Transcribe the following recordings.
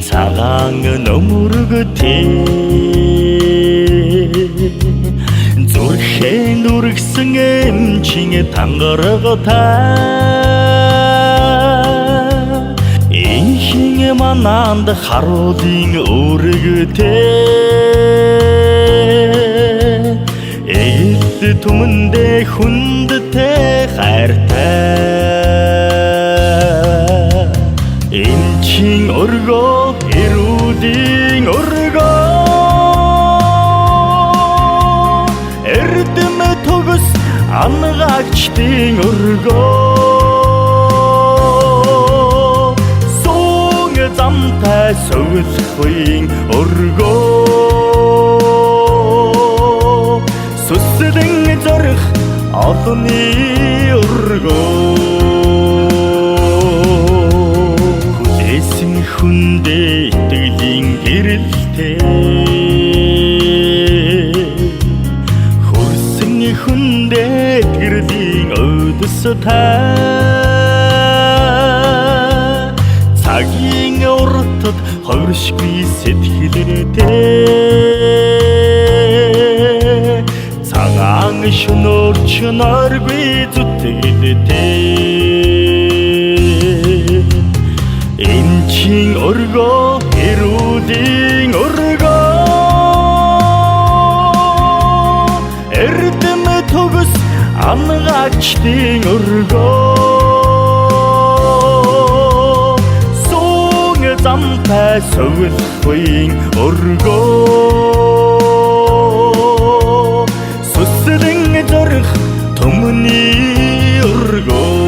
цагаан нөмөргөтэй зүрхэн дүргсэн эмчин тангаргатай инхин мананд харуулын өргөтэй ээл түмэндээ хүндтэй хайртай эмчин өргөө эрүүдийн өргөө эрдэм төгс ангаагчдын өргөө суун замтай сөвлөхийн өргөө сүсдэн зорих олонны өргөө хүндэ итгэлийн гэрэлтэй хөрсөн хүндэ гэрлийн өдөстэй цагийн уртад ховршгүй сэтгэлтэй цагаан шөнөөр чөнөргүй зүтгэлтэй эмчин өргөө эрүүдийн өргөө эрдэм төгс ангаагчдын өргөө суун замтай сөвлөхийн өргөө сүсдэн зорих түмний өргөө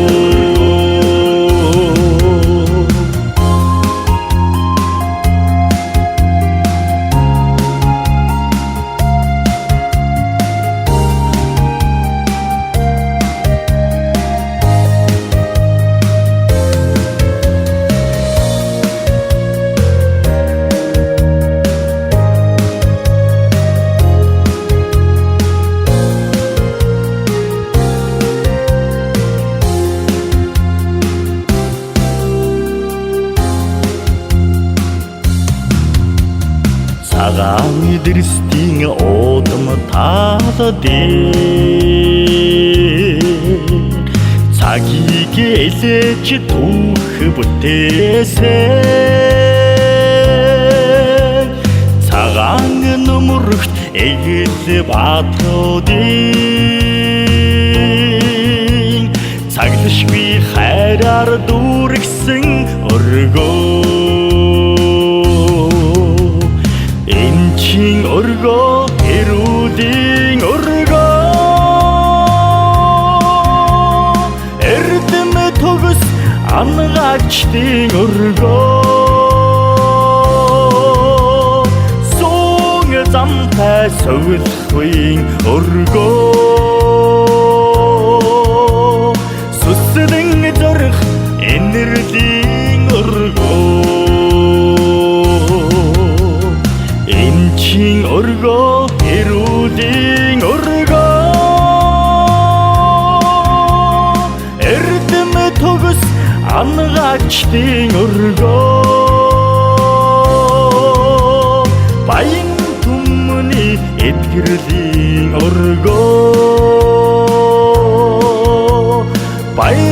цагаан дэрэстийн удам таалдээ цагийг элэж түүх бүтээсэн цагаан нөмөрөгт эгэл баатруудын цаглашгүй хайраар дүүргсэн өргөө эмчин өргөө эрүүдийн өргөө эрдэм төгс ангаагчдын өргөө суун замтай сөвлөхийн өргөө сүсдэн зорих энерлийн өргөө эмчин өргөө эрүүдийн өргөө эрдэм төгс ангаагчдын өргөө баян түмний эдгэрлийн өргөө баян